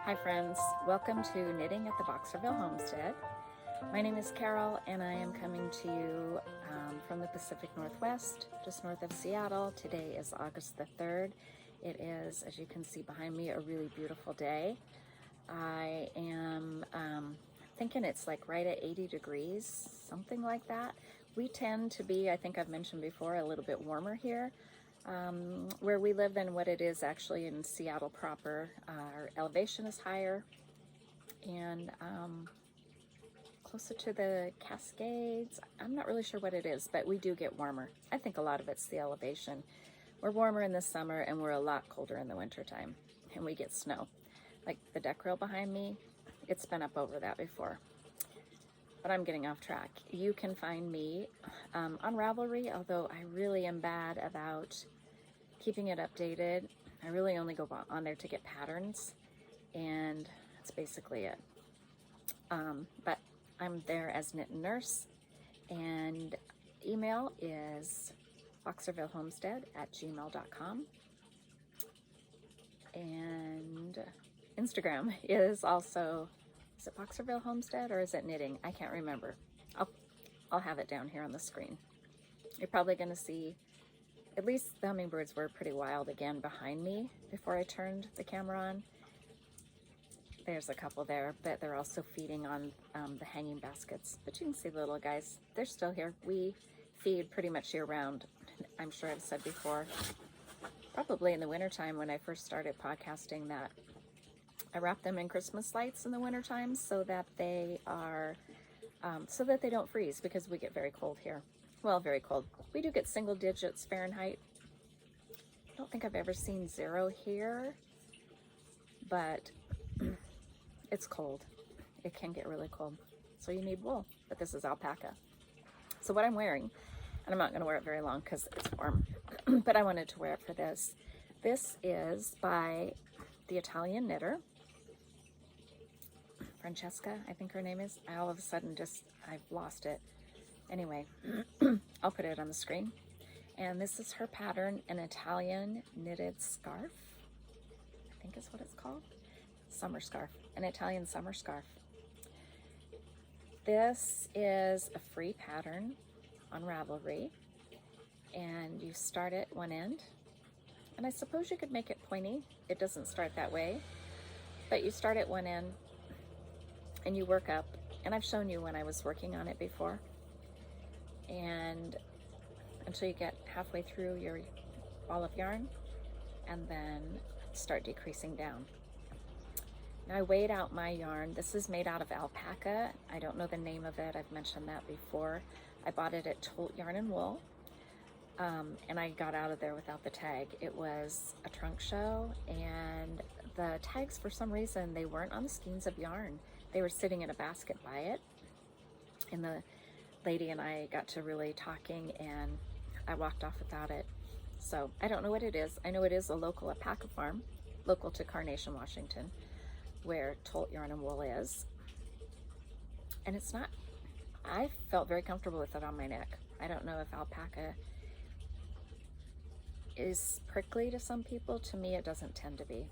Hi friends, welcome to Knitting at the Boxerville Homestead. My name is Carol and I am coming to you from the Pacific Northwest, just north of Seattle. Today is August the 3rd. It is, as you can see behind me, a really beautiful day. I am thinking it's like right at 80 degrees, something like that. We tend to be, I think I've mentioned before, a little bit warmer here. Where we live than what it is actually in Seattle proper. Our elevation is higher and closer to the Cascades. I'm not really sure what it is, but we do get warmer. I think a lot of it's the elevation. We're warmer in the summer and we're a lot colder in the wintertime, and we get snow. Like the deck rail behind me, it's been up over that before. But I'm getting off track. You can find me on Ravelry, although I really am bad about keeping it updated. I really only go on there to get patterns, and that's basically it. But I'm there as nittennurse, and email is BoxervilleHomestead@gmail.com, and Instagram is also, is it Boxerville Homestead or is it knitting? I can't remember. I'll have it down here on the screen. You're probably going to see, at least the hummingbirds were pretty wild again behind me before I turned the camera on. There's a couple there, but they're also feeding on the hanging baskets. But you can see the little guys, they're still here. We feed pretty much year round. I'm sure I've said before, probably in the wintertime when I first started podcasting, that I wrap them in Christmas lights in the wintertime so that they are, so that they don't freeze, because we get very cold here. Well, very cold. We do get single digits Fahrenheit. I don't think I've ever seen 0 here, but it's cold. It can get really cold. So you need wool, but this is alpaca. So what I'm wearing, and I'm not going to wear it very long because it's warm, but I wanted to wear it for this. This is by the Italian Knitter. Francesca, I think her name is. I all of a sudden I've lost it. Anyway, I'll put it on the screen. And this is her pattern, an Italian knitted scarf, I think is what it's called. Summer scarf, an Italian summer scarf. This is a free pattern on Ravelry, and you start at one end. And I suppose you could make it pointy. It doesn't start that way, but you start at one end and you work up. And I've shown you when I was working on it before. And until you get halfway through your ball of yarn, and then start decreasing down. Now I weighed out my yarn. This is made out of alpaca. I don't know the name of it. I've mentioned that before. I bought it at Tolt Yarn and Wool, and I got out of there without the tag. It was a trunk show, and the tags, for some reason, they weren't on the skeins of yarn. They were sitting in a basket by it, and the lady and I got to really talking, and I walked off without it. So I don't know what it is. I know it is a local alpaca farm, local to Carnation, Washington, where Tolt Yarn and Wool is. And it's not, I felt very comfortable with it on my neck. I don't know if alpaca is prickly to some people. To me, it doesn't tend to be.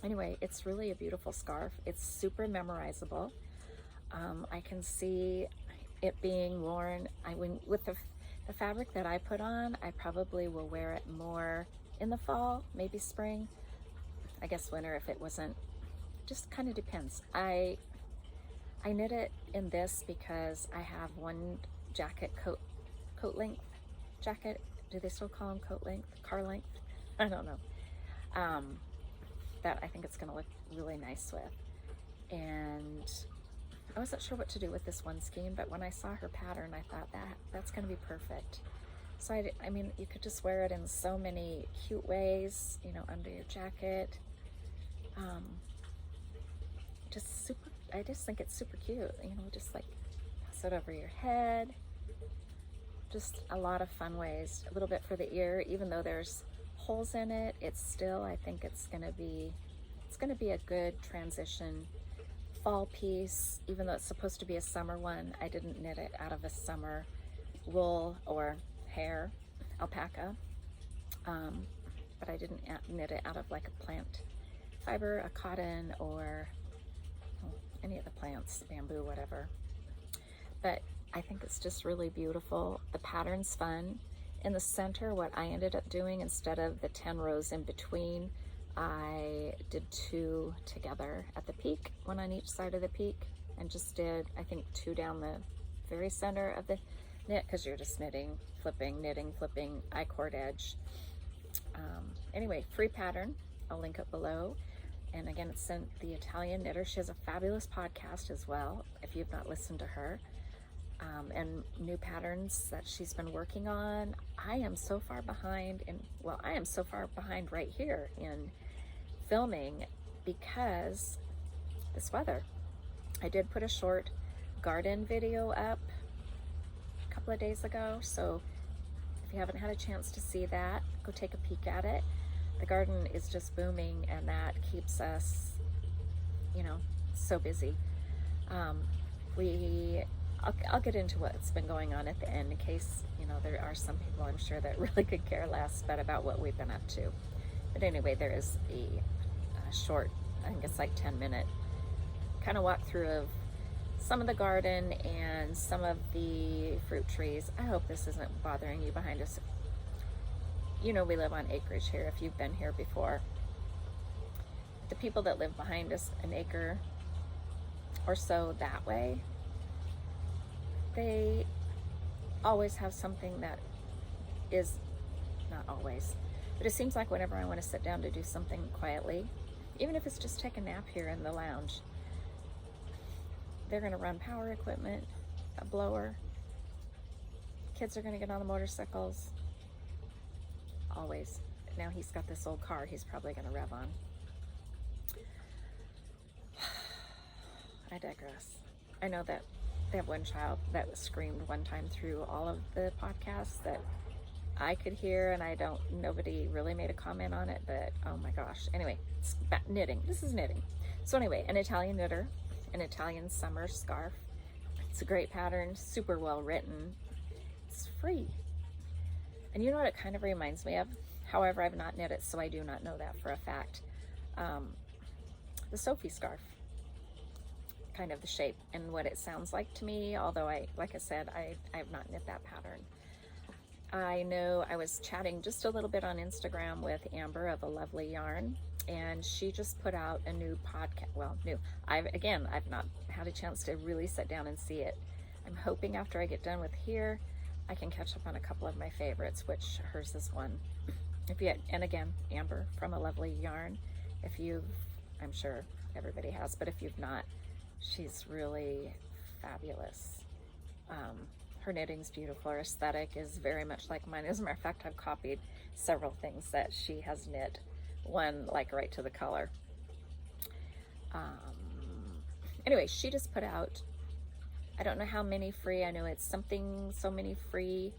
Anyway, it's really a beautiful scarf. It's super memorizable. I can see it being worn. With the fabric that I put on, I probably will wear it more in the fall, maybe spring. I guess winter if it wasn't. Just kind of depends. I knit it in this because I have one jacket, coat length jacket. Do they still call them coat length? Car length? I don't know. That I think it's going to look really nice with. And I wasn't sure what to do with this one skein, but when I saw her pattern, I thought that's going to be perfect. So I mean, you could just wear it in so many cute ways, you know, under your jacket. I just think it's super cute, you know, just like pass it over your head. Just a lot of fun ways. A little bit for the ear, even though there's holes in it, it's still, I think it's going to be a good transition fall piece. Even though it's supposed to be a summer one, I didn't knit it out of a summer wool or hair, alpaca, but I didn't knit it out of like a plant fiber, a cotton, or any of the plants, bamboo, whatever. But I think it's just really beautiful. The pattern's fun. In the center, what I ended up doing, instead of the 10 rows in between, I did 2 together at the peak, 1 on each side of the peak, and just did, I think, 2 down the very center of the knit, because you're just knitting, flipping, I-cord edge. Anyway, free pattern, I'll link it below. And again, it's sent the Italian Knitter. She has a fabulous podcast as well, if you've not listened to her. And new patterns that she's been working on. I am so far behind, I am so far behind right here in filming because this weather. I did put a short garden video up a couple of days ago, so if you haven't had a chance to see that, go take a peek at it. The garden is just booming, and that keeps us, so busy. I'll get into what's been going on at the end in case, there are some people I'm sure that really could care less but about what we've been up to. But anyway, there is a short, I think it's like 10-minute kind of walkthrough of some of the garden and some of the fruit trees. I hope this isn't bothering you behind us. We live on acreage here, if you've been here before. The people that live behind us, an acre or so that way, they always have something that is, not always, but it seems like whenever I want to sit down to do something quietly, even if it's just take a nap here in the lounge, they're going to run power equipment, a blower, kids are going to get on the motorcycles, always. Now he's got this old car he's probably going to rev on. I digress. I know that they have one child that screamed one time through all of the podcasts that I could hear, and nobody really made a comment on it, but oh my gosh. Anyway, it's knitting. This is knitting. So anyway, an Italian knitter, an Italian summer scarf. It's a great pattern, super well written. It's free. And you know what it kind of reminds me of? However, I've not knit it, so I do not know that for a fact. The Sophie scarf. Kind of the shape and what it sounds like to me, although like I said, I have not knit that pattern. I know I was chatting just a little bit on Instagram with Amber of A Lovely Yarn, and she just put out a new podcast. I've not had a chance to really sit down and see it. I'm hoping after I get done with here, I can catch up on a couple of my favorites, which hers is one. And again, Amber from A Lovely Yarn, I'm sure everybody has, but if you've not, she's really fabulous. Her knitting's beautiful. Her aesthetic is very much like mine. As a matter of fact, I've copied several things that she has knit, one like right to the color. Anyway, she just put out, I don't know how many free, I know it's so many free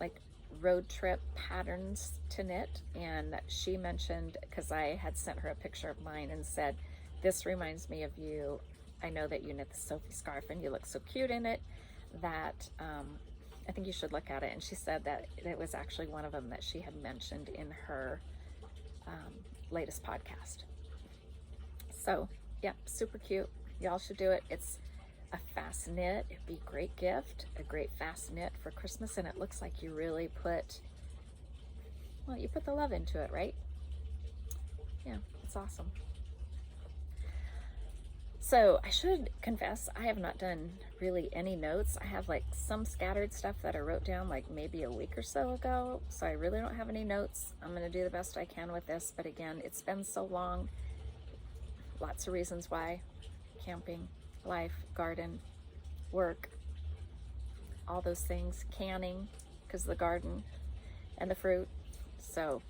like road trip patterns to knit, and she mentioned, because I had sent her a picture of mine and said, this reminds me of you. I know that you knit the Sophie scarf and you look so cute in it that I think you should look at it. And she said that it was actually one of them that she had mentioned in her latest podcast. So yeah, super cute. Y'all should do it. It's a fast knit. It'd be a great gift, a great fast knit for Christmas. And it looks like you really put the love into it, right? Yeah, it's awesome. So I should confess, I have not done really any notes. I have like some scattered stuff that I wrote down like maybe a week or so ago. So I really don't have any notes. I'm going to do the best I can with this. But again, it's been so long. Lots of reasons why. Camping, life, garden, work, all those things. Canning, because of the garden and the fruit. So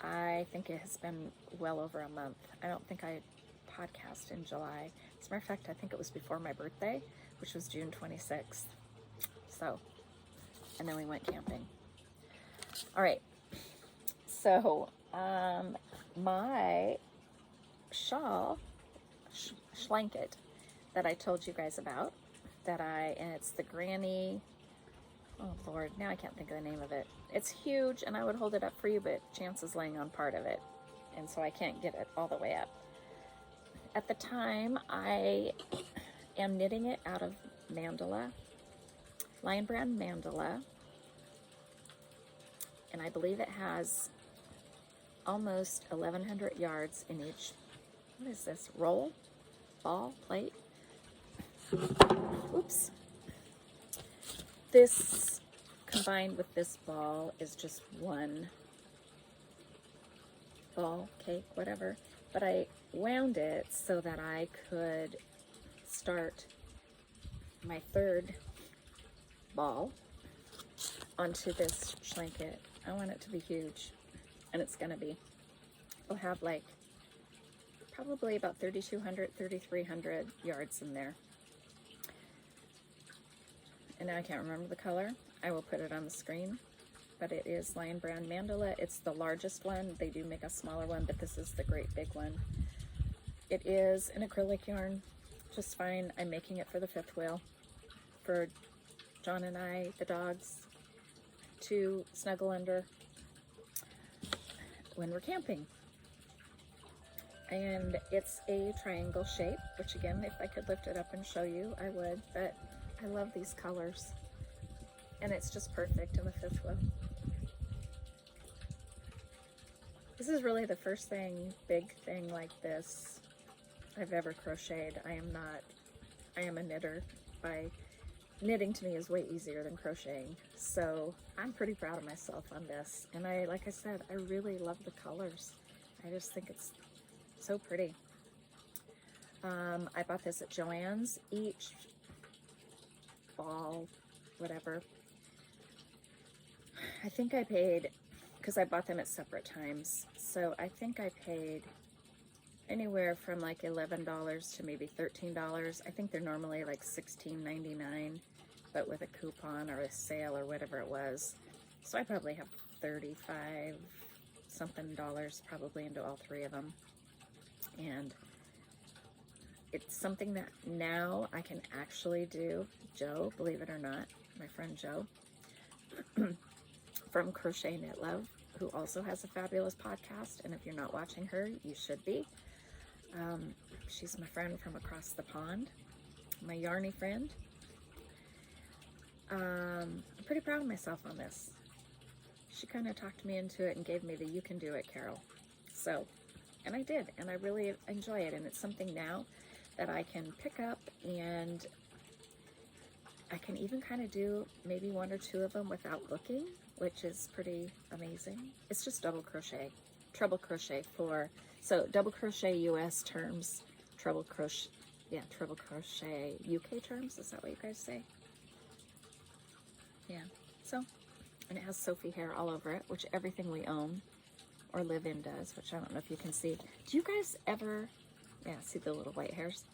I think it has been well over a month. I don't think I podcast in July. As a matter of fact, I think it was before my birthday, which was June 26th. So, and then we went camping. All right. So, my shawl, blanket that I told you guys about, and it's the Granny, oh Lord, now I can't think of the name of it. It's huge, and I would hold it up for you, but Chance is laying on part of it. and so I can't get it all the way up. At the time, I am knitting it out of mandala, Lion Brand mandala, and I believe it has almost 1,100 yards in each, what is this, roll, ball, plate? Oops. This combined with this ball is just one ball, cake, whatever, but I wound it so that I could start my third ball onto this blanket. I want it to be huge, and it's gonna be. It'll have like probably about 3,200, 3,300 yards in there. And now I can't remember the color. I will put it on the screen, but it is Lion Brand mandala. It's the largest one. They do make a smaller one, but this is the great big one. It is an acrylic yarn, just fine. I'm making it for the fifth wheel, for John and I, the dogs, to snuggle under when we're camping. And it's a triangle shape, which again, if I could lift it up and show you, I would, but I love these colors. And it's just perfect in the fifth wheel. This is really the first big thing like this I've ever crocheted. I am a knitter. Knitting to me is way easier than crocheting. So I'm pretty proud of myself on this. And like I said, I really love the colors. I just think it's so pretty. I bought this at Joann's. Each ball, whatever, I think I paid, because I bought them at separate times, so I think I paid anywhere from like $11 to maybe $13. I think they're normally like $16.99, but with a coupon or a sale or whatever it was. So I probably have 35 something dollars probably into all three of them. And it's something that now I can actually do. Joe, believe it or not, my friend Joe from Crochet Knit Love, who also has a fabulous podcast, and if you're not watching her, you should be. She's my friend from across the pond, my yarny friend. I'm pretty proud of myself on this. She kind of talked me into it and gave me the "you can do it, Carol." So, and I did, and I really enjoy it, and it's something now that I can pick up, and I can even kind of do maybe one or two of them without looking, which is pretty amazing. It's just double crochet, treble crochet so double crochet US terms, treble crochet UK terms, is that what you guys say? Yeah, so, and it has Sophie hair all over it, which everything we own or live in does, which I don't know if you can see. Do you guys ever, yeah, see the little white hairs?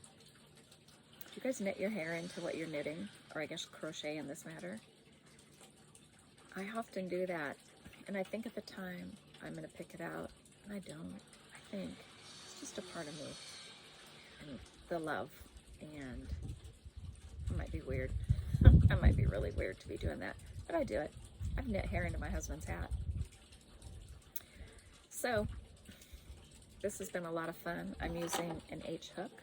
Do you guys knit your hair into what you're knitting? Or I guess crochet in this matter? I often do that. And I think at the time I'm going to pick it out. And I don't. I think it's just a part of me. And the love. And it might be weird. I might be really weird to be doing that. But I do it. I've knit hair into my husband's hat. So, this has been a lot of fun. I'm using an H hook.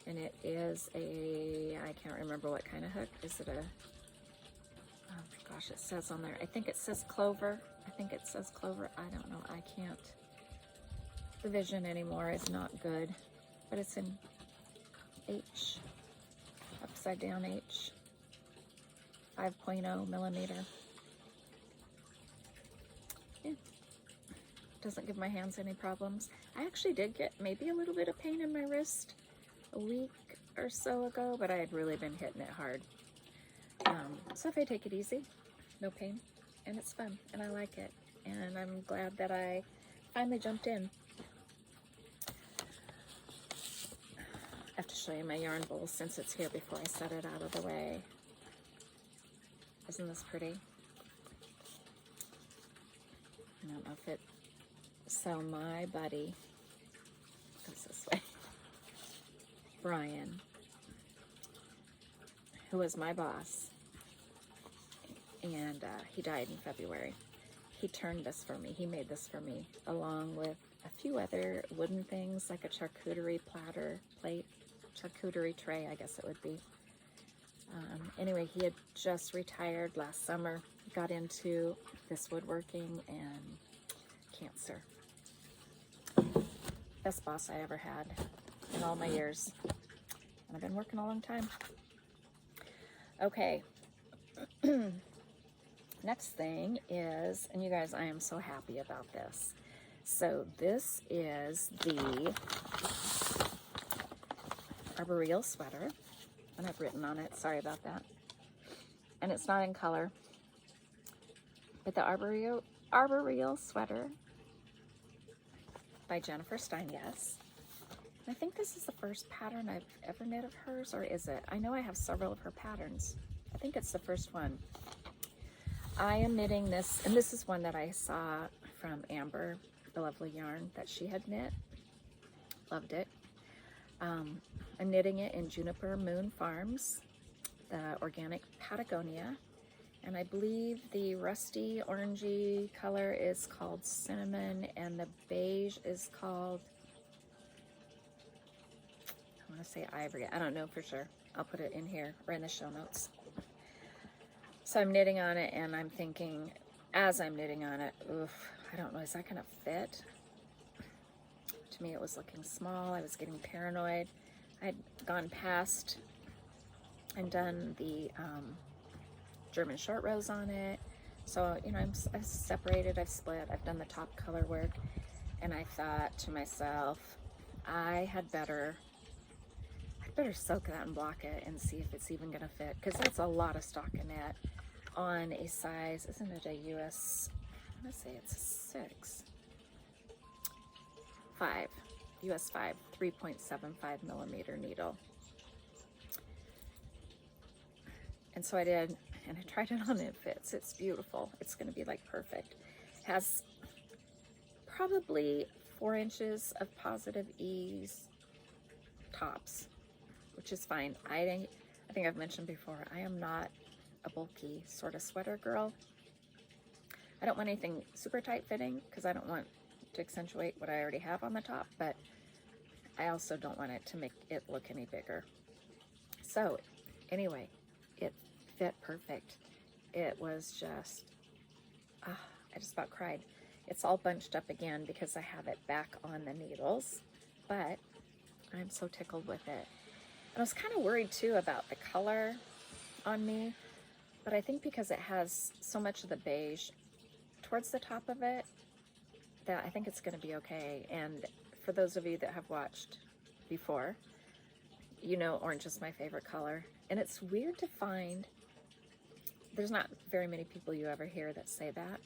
And it is I can't remember what kind of hook. Is it oh my gosh, it says on there. I think it says clover. I don't know. I can't. The vision anymore is not good. But it's in H. Upside down H. 5.0 millimeter. Yeah. Doesn't give my hands any problems. I actually did get maybe a little bit of pain in my wrist a week or so ago, but I had really been hitting it hard. So if I take it easy, no pain, and it's fun, and I like it, and I'm glad that I finally jumped in. I have to show you my yarn bowl since it's here before I set it out of the way. Isn't this pretty? I don't know if it, so my buddy goes this way. Brian, who was my boss, and he died in February. He turned this for me. He made this for me, along with a few other wooden things, like a charcuterie plate, charcuterie tray, I guess it would be. Anyway, he had just retired last summer, got into this woodworking, and cancer. Best boss I ever had in all my years. And I've been working a long time. Okay. Next thing is, and you guys, I am so happy about this. So this is the Arboreal sweater, and I've written on it, sorry about that. And it's not in color, but the Arboreal sweater by Jennifer Steingass. I think this is the first pattern I've ever knit of hers, or is it? I know I have several of her patterns. I think it's the first one. I am knitting this, and this is one that I saw from Amber, the lovely yarn that she had knit. Loved it. I'm knitting it in Juniper Moon Farms, the organic Patagonia, and I believe the rusty orangey color is called Cinnamon, and the beige is called, I want to say Ivory. I don't know for sure. I'll put it in here or in the show notes. So I'm knitting on it, and I'm thinking, as I'm knitting on it, oof, I don't know, is that gonna fit? To me, it was looking small. I was getting paranoid. I had gone past and done the German short rows on it. So, you know, I've separated, I've split, I've done the top color work, and I thought to myself, I'd better soak that and block it and see if it's even gonna fit, because that's a lot of stockinette on a size, isn't it a US, I'm gonna say it's a 5, US 5, 3.75 millimeter needle. And so I did, and I tried it on, it fits, it's beautiful. It's gonna be like perfect. Has probably 4 inches of positive ease tops, which is fine. I think I've mentioned before, I am not a bulky sort of sweater girl. I don't want anything super tight fitting because I don't want to accentuate what I already have on the top, but I also don't want it to make it look any bigger. So anyway, it fit perfect. It was just, I just about cried. It's all bunched up again because I have it back on the needles, but I'm so tickled with it. And I was kind of worried too about the color on me, but I think because it has so much of the beige towards the top of it, that I think it's going to be okay. And for those of you that have watched before, you know orange is my favorite color. And it's weird to find, there's not very many people you ever hear that say that,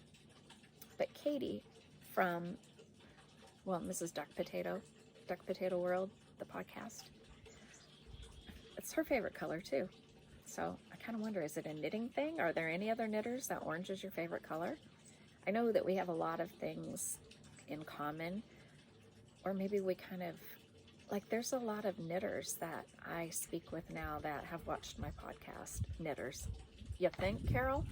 but Katie from, well, Mrs. Duck Potato World, the podcast, it's her favorite color too. So I kind of wonder, is it a knitting thing? Are there any other knitters that orange is your favorite color? I know that we have a lot of things in common, or maybe we kind of, like, there's a lot of knitters that I speak with now that have watched my podcast. Knitters. You think, Carol?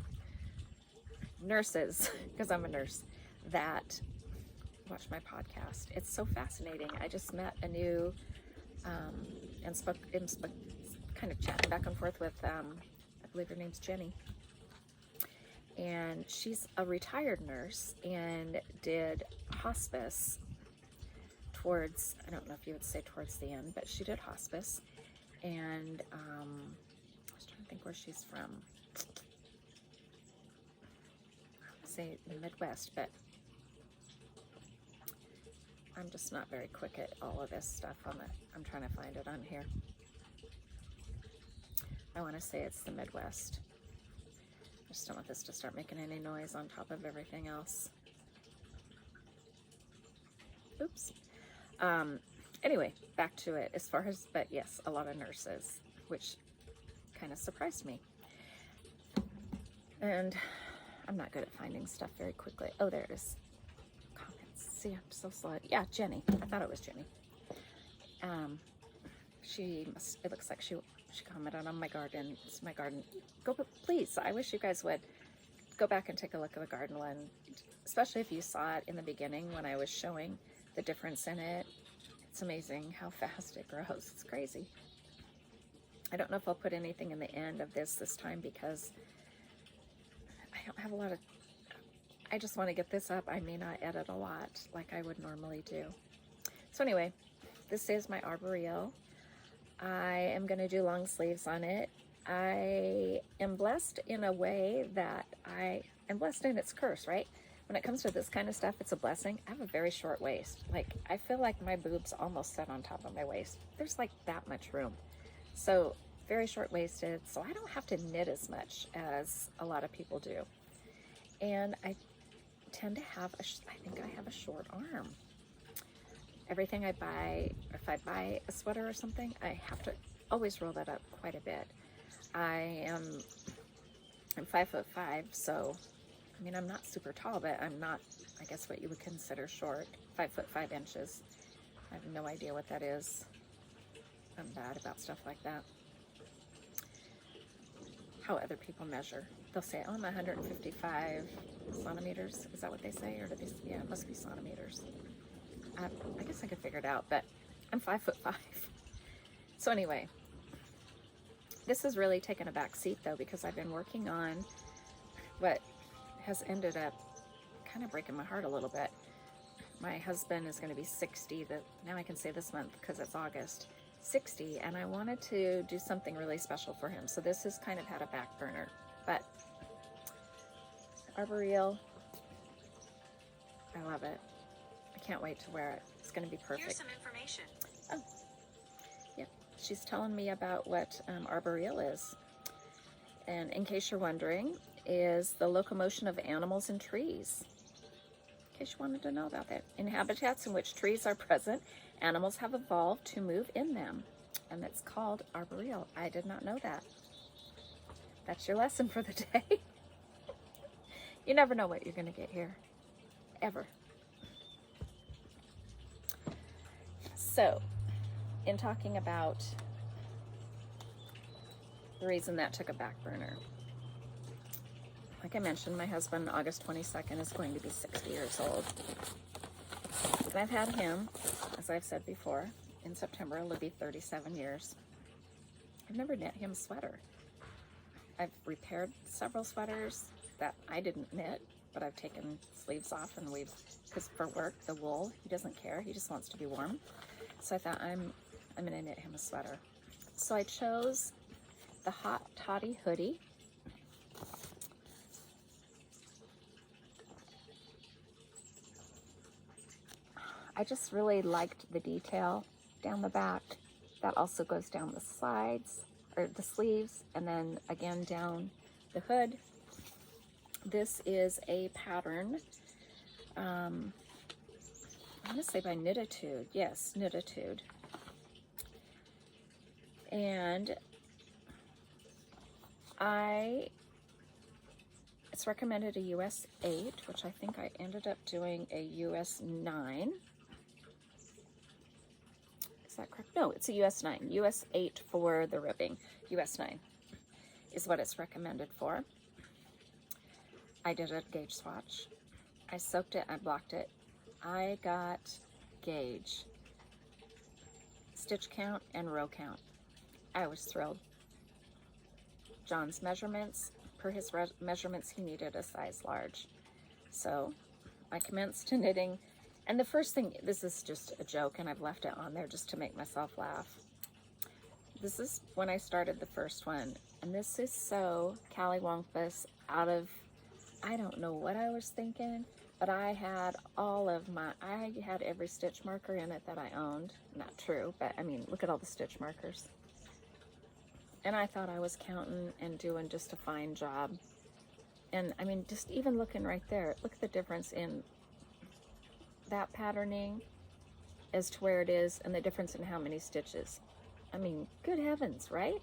Nurses, because I'm a nurse, that watch my podcast. It's so fascinating. I just met a new, and spoke kind of chatting back and forth with, I believe her name's Jenny. And she's a retired nurse and did hospice towards, I don't know if you would say towards the end, but she did hospice. And I was trying to think where she's from. I would say the Midwest, but I'm just not very quick at all of this stuff on it. I'm trying to find it on here. I want to say it's the Midwest. I just don't want this to start making any noise on top of everything else. Oops. Anyway, back to it as far as, but yes, a lot of nurses, which kind of surprised me. And I'm not good at finding stuff very quickly. Oh, there it is. Comments. See, I'm so slow. Yeah, Jenny. I thought it was Jenny. It looks like she commented on my garden. It's my garden. Please, I wish you guys would go back and take a look at the garden one, especially if you saw it in the beginning when I was showing the difference in it. It's amazing how fast it grows. It's crazy. I don't know if I'll put anything in the end of this time because I don't have a lot of, I just want to get this up. I may not edit a lot like I would normally do. So anyway, this is my Arboreal. I am going to do long sleeves on it. I am blessed in a way that I am blessed in its curse, right? When it comes to this kind of stuff, it's a blessing. I have a very short waist. Like, I feel like my boobs almost sit on top of my waist. There's like that much room. So very short-waisted, so I don't have to knit as much as a lot of people do. And I tend to have, I think I have a short arm. Everything I buy, if I buy a sweater or something, I have to always roll that up quite a bit. I'm 5'5", so, I mean, I'm not super tall, but I'm not, I guess, what you would consider short. 5'5" inches. I have no idea what that is. I'm bad about stuff like that. How other people measure. They'll say, oh, I'm 155 centimeters. Is that what they say? Or do they, yeah, it must be centimeters. I guess I could figure it out, but I'm 5'5". So anyway, this has really taken a back seat though, because I've been working on what has ended up kind of breaking my heart a little bit. My husband is going to be 60, now I can say this month because it's August, 60, and I wanted to do something really special for him. So this has kind of had a back burner, but Arboreal, I love it. I can't wait to wear it. It's going to be perfect. Here's some information. Oh, yep. She's telling me about what Arboreal is. And in case you're wondering, is the locomotion of animals in trees. In case you wanted to know about that. In habitats in which trees are present, animals have evolved to move in them. And it's called Arboreal. I did not know that. That's your lesson for the day. You never know what you're going to get here. Ever. So, in talking about the reason that took a back burner, like I mentioned, my husband, August 22nd, is going to be 60 years old. And I've had him, as I've said before, in September, it'll be 37 years. I've never knit him a sweater. I've repaired several sweaters that I didn't knit, but I've taken sleeves off and because for work, the wool, he doesn't care. He just wants to be warm. So I thought I'm going to knit him a sweater. So I chose the Hot Toddy Hoodie. I just really liked the detail down the back. That also goes down the sides, or the sleeves, and then again down the hood. This is a pattern, I want to say by Knititude. Yes, Knititude. And it's recommended a US 8, which I think I ended up doing a US 9. Is that correct? No, it's a US 9. US 8 for the ribbing. US 9 is what it's recommended for. I did a gauge swatch. I soaked it, I blocked it. I got gauge, stitch count, and row count. I was thrilled. John's measurements, per his measurements, he needed a size large. So I commenced knitting, and the first thing, this is just a joke, and I've left it on there just to make myself laugh. This is when I started the first one, and this is so Cali Wongfus out of, I don't know what I was thinking, but I had I had every stitch marker in it that I owned. Not true, but I mean, look at all the stitch markers. And I thought I was counting and doing just a fine job. And I mean, just even looking right there, look at the difference in that patterning as to where it is and the difference in how many stitches. I mean, good heavens, right?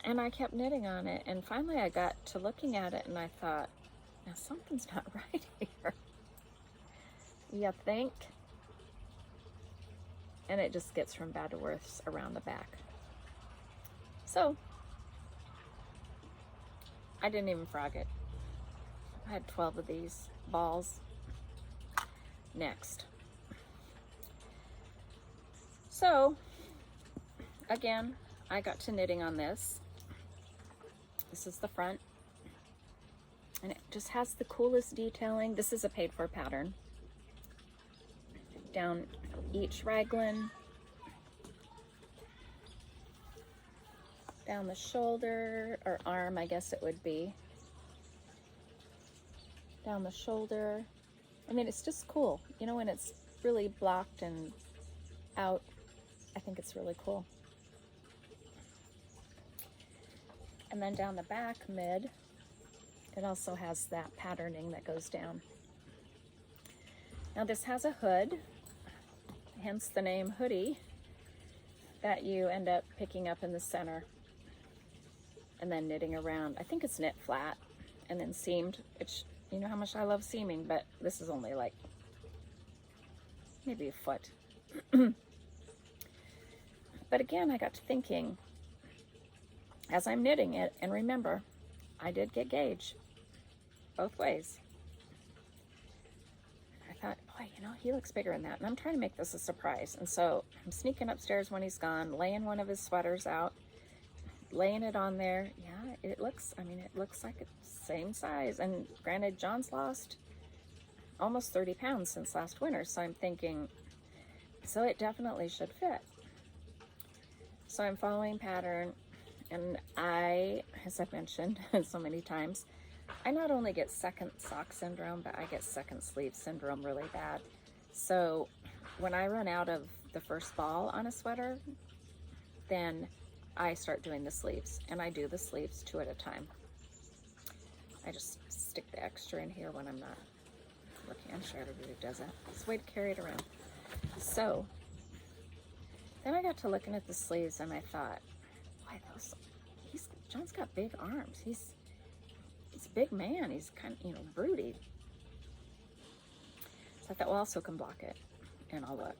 And I kept knitting on it, and finally I got to looking at it and I thought, now something's not right here. You think? And it just gets from bad to worse around the back. So, I didn't even frog it. I had 12 of these balls. next. So again, I got to knitting on this. This is the front, and it just has the coolest detailing. This is a paid for pattern. Down each raglan, down the shoulder, or arm I guess it would be, down the shoulder. I mean, it's just cool, you know, when it's really blocked and out. I think it's really cool. And then down the back mid, it also has that patterning that goes down. Now this has a hood, hence the name hoodie, that you end up picking up in the center and then knitting around. I think it's knit flat and then seamed, which, you know how much I love seaming, but this is only like maybe a foot. But again, I got to thinking as I'm knitting it, and remember, I did get gauge both ways. I thought, boy, you know, he looks bigger than that, and I'm trying to make this a surprise. And so I'm sneaking upstairs when he's gone, laying one of his sweaters out, laying it on there. Yeah, it looks, I mean, it looks like it's the same size. And granted, John's lost almost 30 pounds since last winter, so I'm thinking, so it definitely should fit. So I'm following pattern, and I, as I've mentioned so many times, I not only get second sock syndrome, but I get second sleeve syndrome really bad. So when I run out of the first ball on a sweater, then I start doing the sleeves, and I do the sleeves 2 at a time. I just stick the extra in here when I'm not looking. I'm sure everybody does that. It's a way to carry it around. So then I got to looking at the sleeves, and I thought, why those, John's got big arms. He's a big man. He's kind of, you know, broody. So I thought, well, also can block it, and I'll look.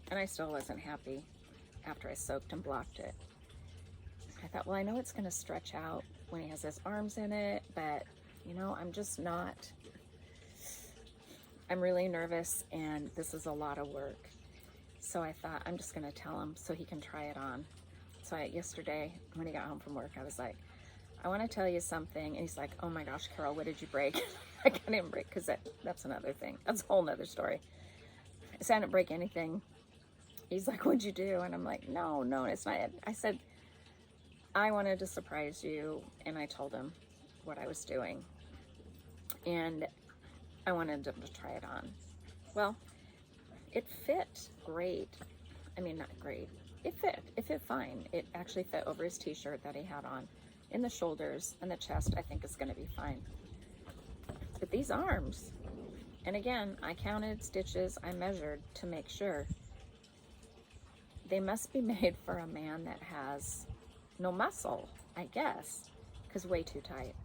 And I still wasn't happy after I soaked and blocked it. I thought, well, I know it's going to stretch out when he has his arms in it, but, you know, I'm just not. I'm really nervous, and this is a lot of work. So I thought, I'm just going to tell him so he can try it on. So yesterday, when he got home from work, I was like, I want to tell you something. And he's like, oh my gosh, Carol, what did you break? I didn't break, because that's another thing. That's a whole nother story. So I didn't break anything. He's like, what'd you do? And I'm like, no, it's not it. I said, I wanted to surprise you. And I told him what I was doing. And I wanted him to try it on. Well, it fit great. I mean, not great. It fit fine. It actually fit over his t-shirt that he had on. In the shoulders and the chest, I think is going to be fine. But these arms, and again, I counted stitches, I measured to make sure. They must be made for a man that has no muscle, I guess, because way too tight.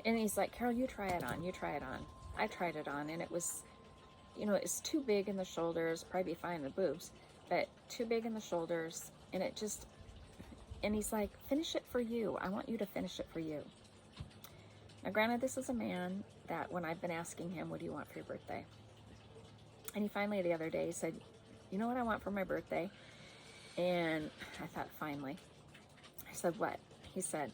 And he's like, Carol, you try it on, you try it on. I tried it on, and it was, you know, it's too big in the shoulders, probably be fine in the boobs, but too big in the shoulders, and it just, and he's like, finish it for you. I want you to finish it for you. Now, granted, this is a man that when I've been asking him, what do you want for your birthday? And he finally the other day said, you know what I want for my birthday? And I thought, finally. I said, what? He said,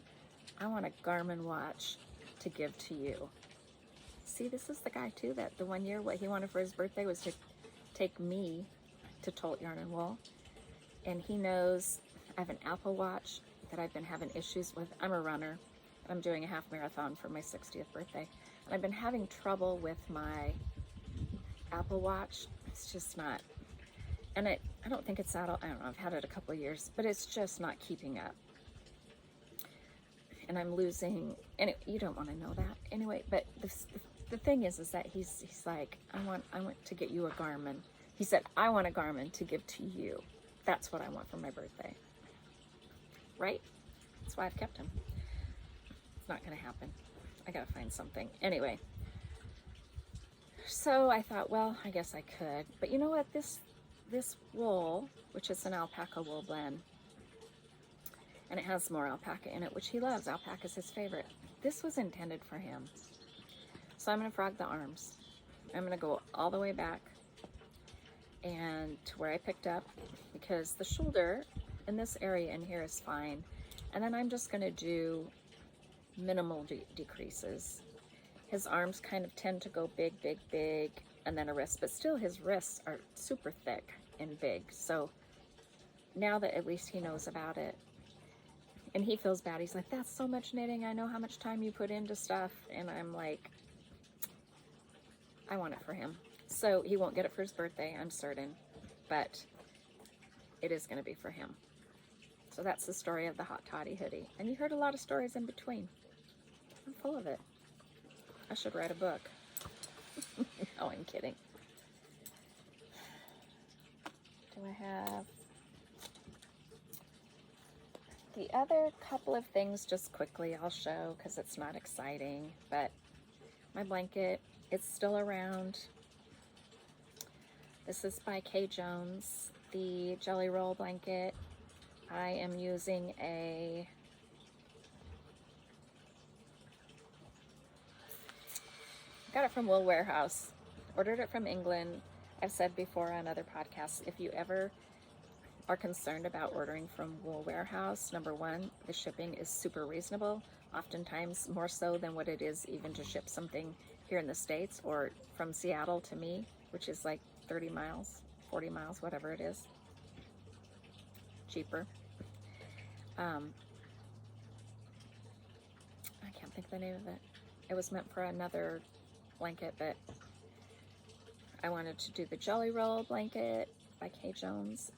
I want a Garmin watch to give to you. See, this is the guy too, that the one year what he wanted for his birthday was to take me to Tolt Yarn and Wool. And he knows I have an Apple Watch that I've been having issues with. I'm a runner, and I'm doing a half marathon for my 60th birthday. And I've been having trouble with my Apple Watch. It's just not, and I don't think it's that, I don't know, I've had it a couple of years, but it's just not keeping up. And I'm losing, and you don't want to know that. Anyway, but the thing is that he's like, I want to get you a Garmin. He said, I want a Garmin to give to you. That's what I want for my birthday. Right? That's why I've kept him. It's not going to happen. I got to find something. Anyway. So I thought, well, I guess I could. But you know what? This wool, which is an alpaca wool blend, and it has more alpaca in it, which he loves. Alpaca is his favorite. This was intended for him. So I'm going to frog the arms. I'm gonna go all the way back and to where I picked up, because the shoulder in this area in here is fine. And then I'm just gonna do minimal decreases. His arms kind of tend to go big, big, big, and then a wrist, but still his wrists are super thick and big. So now that at least he knows about it, and he feels bad, he's like, that's so much knitting, I know how much time you put into stuff. And I'm like, I want it for him. So he won't get it for his birthday, I'm certain, but it is going to be for him. So that's the story of the Hot Toddy Hoodie. And you heard a lot of stories in between. I'm full of it. I should write a book. No, I'm kidding. Do I have the other couple of things just quickly I'll show because it's not exciting, but my blanket, it's still around. This is by K. Jones, the Jelly Roll blanket. I am using a got it from Wool Warehouse. Ordered it from England. I've said before on other podcasts, if you ever are concerned about ordering from Wool Warehouse, number one, the shipping is super reasonable, oftentimes more so than what it is even to ship something here in the States or from Seattle to me, which is like 30 miles, 40 miles, whatever it is. Cheaper. I can't think of the name of it. It was meant for another blanket, but I wanted to do the Jelly Roll blanket by K. Jones.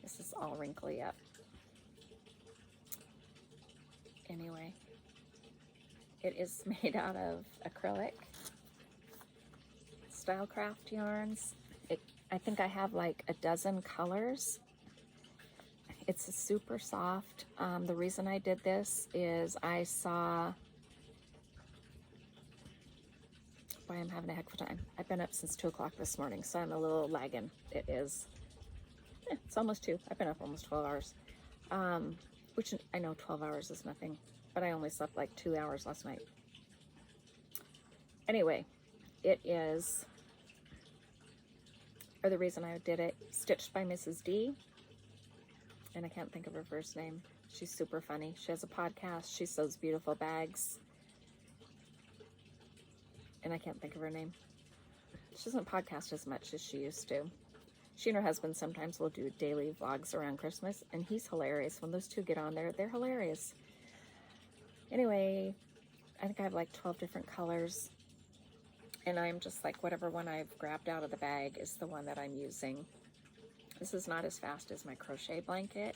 This is all wrinkly up. Anyway, it is made out of acrylic Stylecraft yarns. I think I have like a dozen colors. It's super soft. The reason I did this is I saw, boy, I'm having a heck of a time. I've been up since 2 o'clock this morning, so I'm a little lagging. It is, it's almost 2. I've been up almost 12 hours, which I know 12 hours is nothing, but I only slept like 2 hours last night. Anyway, it is, or the reason I did it, stitched by Mrs. D, and I can't think of her first name. She's super funny. She has a podcast. She sews beautiful bags. And I can't think of her name. She doesn't podcast as much as she used to. She and her husband sometimes will do daily vlogs around Christmas, and he's hilarious. When those two get on there, they're hilarious. Anyway, I think I have like 12 different colors. And I'm just like, whatever one I've grabbed out of the bag is the one that I'm using. This is not as fast as my crochet blanket,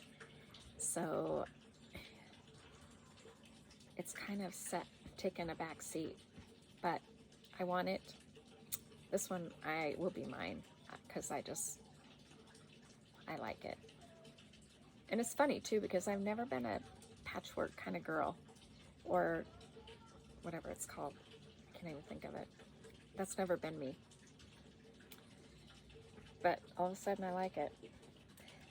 so it's kind of taking a back seat, but I want it. This one will be mine because I like it. And it's funny too, because I've never been a patchwork kind of girl, or whatever it's called. I can't even think of it. That's never been me. But all of a sudden I like it.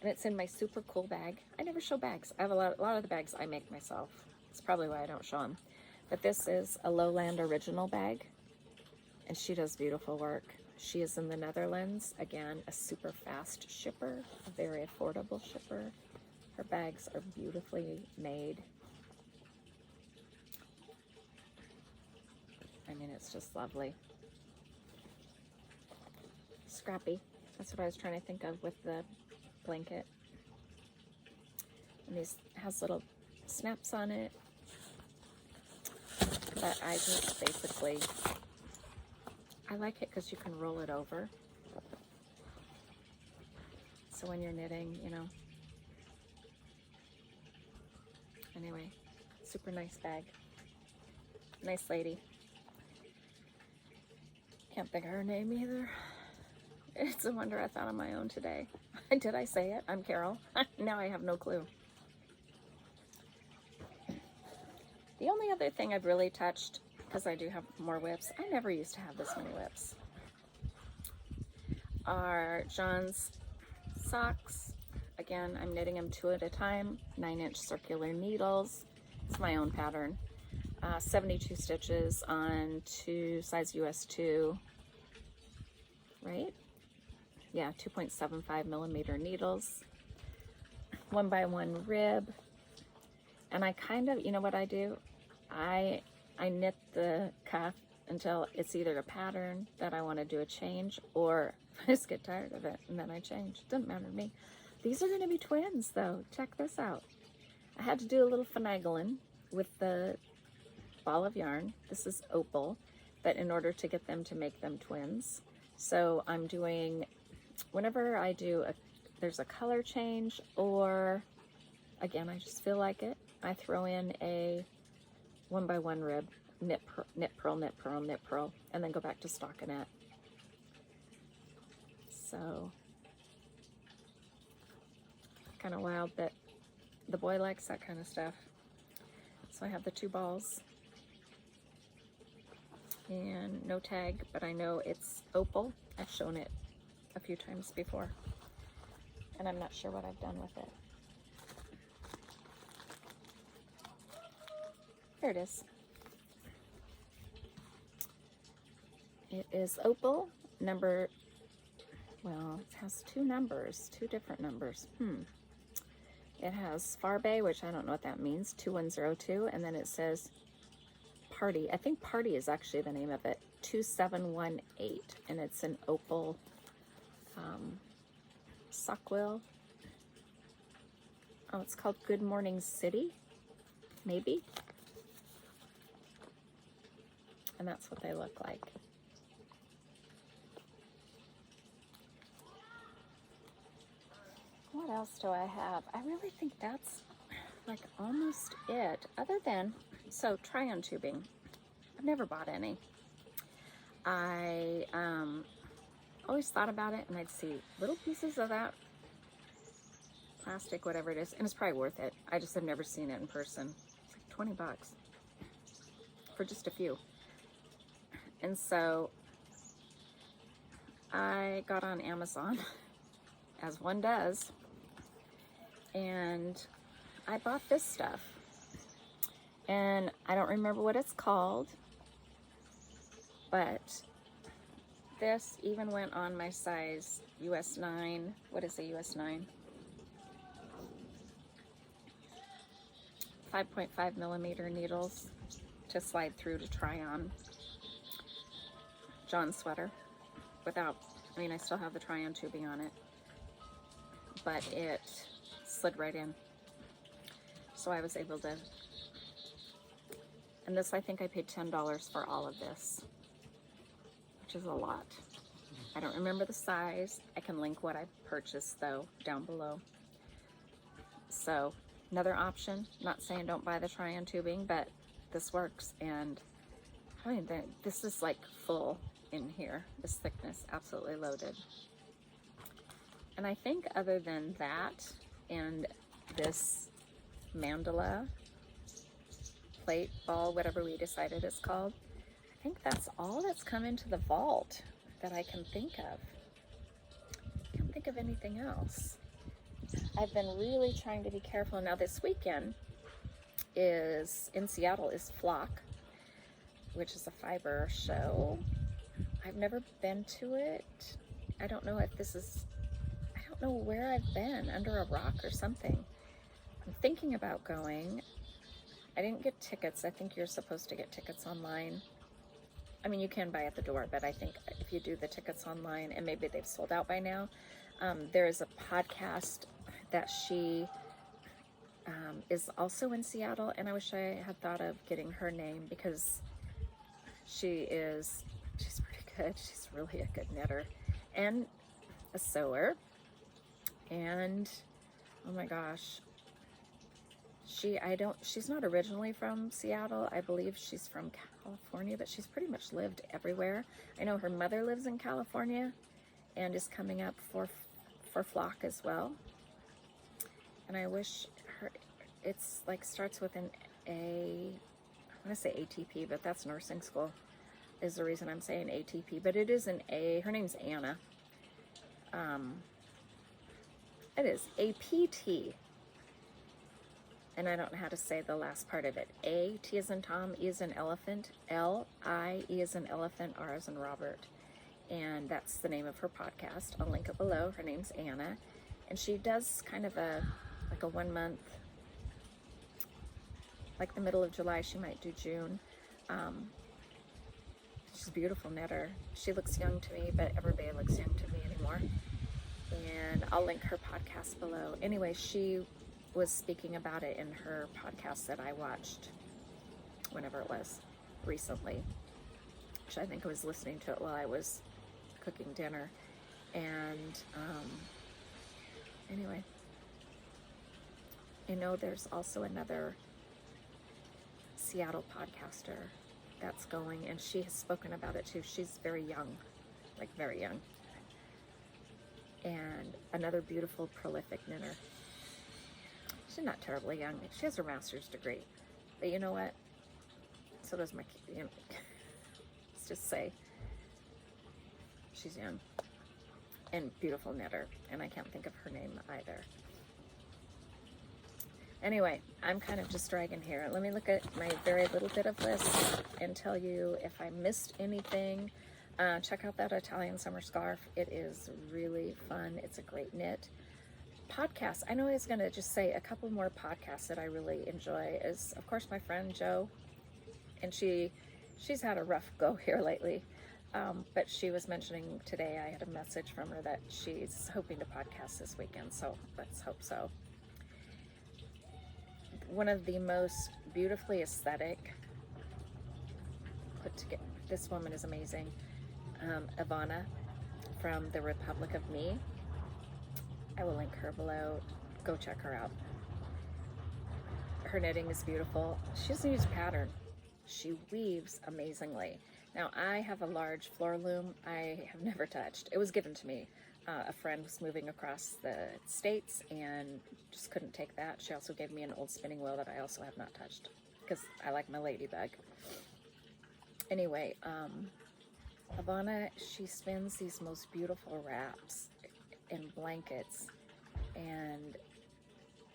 And it's in my super cool bag. I never show bags. I have a lot of the bags I make myself. It's probably why I don't show them. But this is a Lowland original bag. And she does beautiful work. She is in the Netherlands. Again, a super fast shipper, a very affordable shipper. Her bags are beautifully made. I mean, it's just lovely. Scrappy. That's what I was trying to think of with the blanket. And these has little snaps on it. But I just basically, I like it because you can roll it over. So when you're knitting, you know. Anyway, super nice bag. Nice lady. Can't think of her name either. It's a wonder I thought on my own today. Did I say it? I'm Carol. Now I have no clue. The only other thing I've really touched, because I do have more whips, I never used to have this many whips, are John's socks. Again, I'm knitting them 2 at a time, 9-inch circular needles. It's my own pattern. 72 stitches on size US 2, right? Yeah, 2.75 millimeter needles, 1x1 rib. And I kind of, you know what I do? I knit the cuff until it's either a pattern that I want to do a change, or I just get tired of it and then I change. Doesn't matter to me. These are going to be twins though. Check this out. I had to do a little finagling with the ball of yarn. This is opal, but in order to get them to make them twins. So I'm doing, whenever I do there's a color change, or again, I just feel like it, I throw in a 1x1 rib, knit, purl, knit, purl, knit, purl, and then go back to stockinette. So kind of wild that the boy likes that kind of stuff. So I have the 2 balls and no tag, but I know it's opal. I've shown it a few times before, and I'm not sure what I've done with it. There it is. It is opal number, well, it has 2 numbers, 2 different numbers. It has Farbe, which I don't know what that means, 2102, and then it says Party. I think Party is actually the name of it, 2718, and it's an opal sockwill. Oh, it's called Good Morning City, maybe. And that's what they look like. What else do I have? I really think that's like almost it, other than, so Trion tubing. I've never bought any. I always thought about it, and I'd see little pieces of that plastic, whatever it is, and it's probably worth it. I just have never seen it in person. It's like 20 bucks for just a few. And so I got on Amazon, as one does, and I bought this stuff. And I don't remember what it's called, but this even went on my size US 9. What is a US 9? 5.5 millimeter needles to slide through to try on John's sweater without, I mean, I still have the Trion tubing on it, but it slid right in. So I was able to, and this, I think I paid $10 for all of this, which is a lot. I don't remember the size. I can link what I purchased though down below. So another option, not saying don't buy the Trion tubing, but this works. And I mean, this is like full in here, this thickness, absolutely loaded. And I think other than that and this mandala plate ball, whatever we decided it's called, I think that's all that's come into the vault that I can think of. I can't think of anything else. I've been really trying to be careful. Now this weekend is, in Seattle, is Flock, which is a fiber show. I've never been to it. I don't know if this is, I don't know where I've been, under a rock or something. I'm thinking about going. I didn't get tickets. I think you're supposed to get tickets online. I mean, you can buy at the door, but I think if you do the tickets online, and maybe they've sold out by now, there is a podcast that she is also in Seattle, and I wish I had thought of getting her name, because she's pretty good. She's really a good knitter and a sewer, and oh my gosh, she's not originally from Seattle. I believe she's from California, but she's pretty much lived everywhere. I know her mother lives in California and is coming up for Flock as well. And I wish it's like starts with an A, I want to say ATP, but that's nursing school is the reason I'm saying ATP, but it is an A. Her name's Anna. It is APT. I and I don't know how to say the last part of it. A, T as in Tom, E as in elephant, L, I, E as in elephant, R as in Robert. And that's the name of her podcast. I'll link it below. Her name's Anna. And she does kind of like a 1 month, like the middle of July, she might do June. She's a beautiful knitter. She looks young to me, but everybody looks young to me anymore. And I'll link her podcast below. Anyway, she was speaking about it in her podcast that I watched whenever it was recently, which I think I was listening to it while I was cooking dinner. And anyway, I know there's also another Seattle podcaster that's going, and she has spoken about it too. She's very young, like very young, and another beautiful, prolific knitter. She's not terribly young. She has her master's degree, but you know what? So does my, you know, let's just say she's young and beautiful knitter, and I can't think of her name either. Anyway, I'm kind of just dragging here. Let me look at my very little bit of list and tell you if I missed anything. Check out that Italian summer scarf. It is really fun. It's a great knit. Podcasts. I know I was going to just say a couple more podcasts that I really enjoy is, of course, my friend Jo. And she's had a rough go here lately. But she was mentioning today, I had a message from her that she's hoping to podcast this weekend. So let's hope so. One of the most beautifully aesthetic put together, this woman is amazing, Ivana from TheRepublicOfMe. I will link her below. Go check her out. Her knitting is beautiful. She doesn't use pattern. She weaves amazingly. Now, I have a large floor loom I have never touched. It was given to me. A friend was moving across the States and just couldn't take that. She also gave me an old spinning wheel that I also have not touched because I like my ladybug. Anyway, Ivana, she spins these most beautiful wraps and blankets and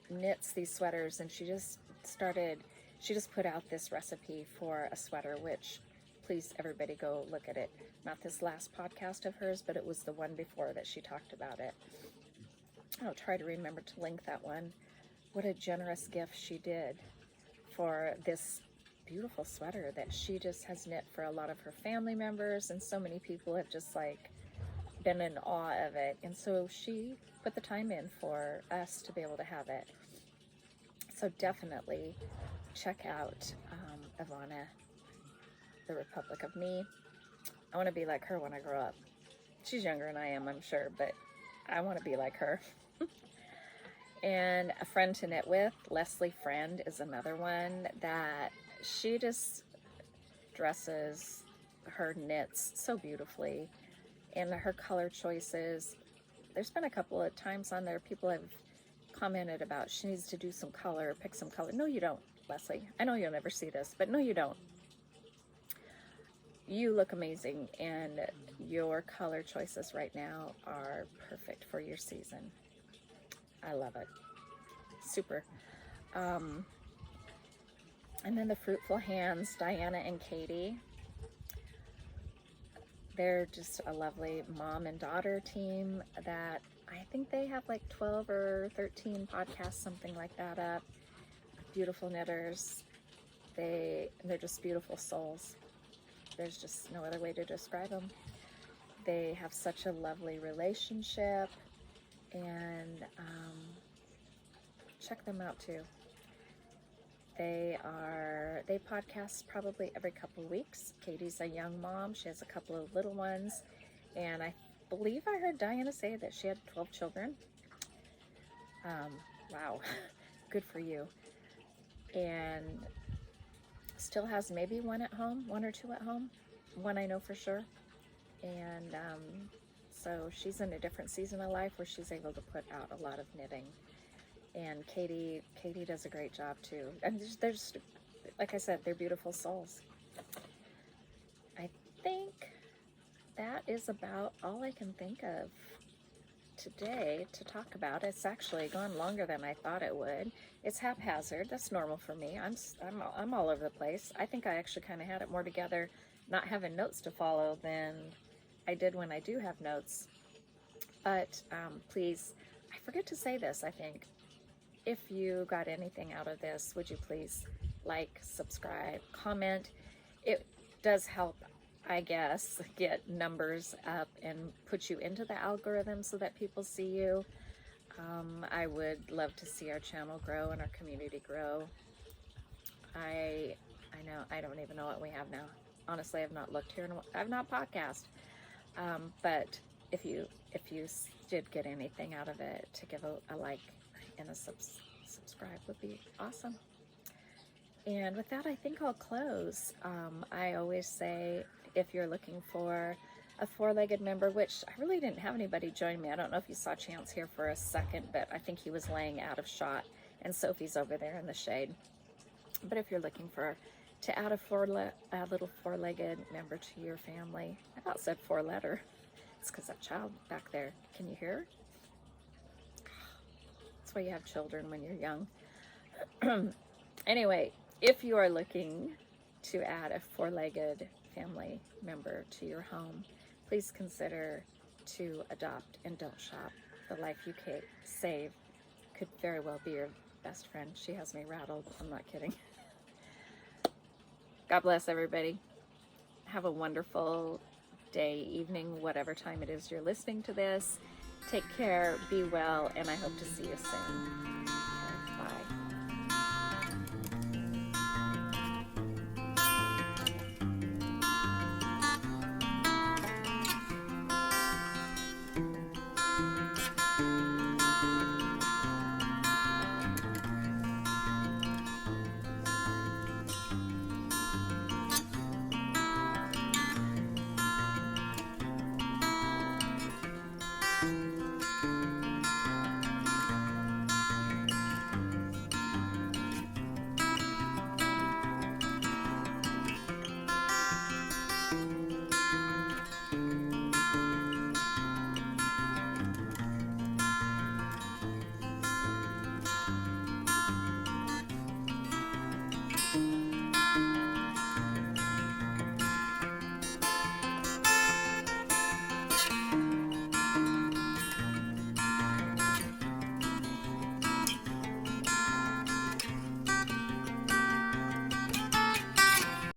knits these sweaters, and she just put out this recipe for a sweater, which please everybody go look at it. Not this last podcast of hers, but it was the one before that she talked about it. I'll try to remember to link that one. What a generous gift she did for this beautiful sweater that she just has knit for a lot of her family members, and so many people have just like been in awe of it, and so she put the time in for us to be able to have it. So definitely check out Ivana, TheRepublicOfMe. I want to be like her when I grow up. She's younger than I am, I'm sure, but I want to be like her. And a friend to knit with, Leslie Friend, is another one that she just dresses her knits so beautifully. And her color choices, there's been a couple of times on there people have commented about she needs to do some color, pick some color. No, you don't, Leslie. I know you'll never see this, but no, you don't. You look amazing, and your color choices right now are perfect for your season. I love it. Super. And then the Fruitful Hands, Diana and Katie. They're just a lovely mom and daughter team that I think they have like 12 or 13 podcasts, something like that up. Beautiful knitters. They're just beautiful souls. There's just no other way to describe them. They have such a lovely relationship, and check them out too. They podcast probably every couple of weeks. Katie's a young mom. She has a couple of little ones, and I believe I heard Diana say that she had 12 children. Wow, good for you. And still has maybe one at home, one or two at home, one I know for sure. And so she's in a different season of life where she's able to put out a lot of knitting. And Katie does a great job too. And there's, like I said, they're beautiful souls. I think that is about all I can think of today to talk about. It's actually gone longer than I thought it would. It's haphazard. That's normal for me. I'm all over the place. I think I actually kind of had it more together not having notes to follow than I did when I do have notes. But please, I forget to say this, I think. If you got anything out of this, would you please like, subscribe, comment? It does help, I guess, get numbers up and put you into the algorithm so that people see you. I would love to see our channel grow and our community grow. I know, I don't even know what we have now. Honestly, I've not looked here, I've not podcast. But if you did get anything out of it, to give a like and a subscribe would be awesome. And with that, I think I'll close. I always say, if you're looking for a four-legged member, which I really didn't have anybody join me. I don't know if you saw Chance here for a second, but I think he was laying out of shot, and Sophie's over there in the shade. But if you're looking to add a little four-legged member to your family, I thought it said four-letter. It's because that child back there, can you hear? That's why you have children when you're young. Anyway, if you are looking to add a four-legged family member to your home, please consider to adopt and don't shop. The life you save could very well be your best friend. She has me rattled. I'm not kidding. God bless everybody. Have a wonderful day, evening, whatever time it is you're listening to this. Take care, be well, and I hope to see you soon. Okay, bye.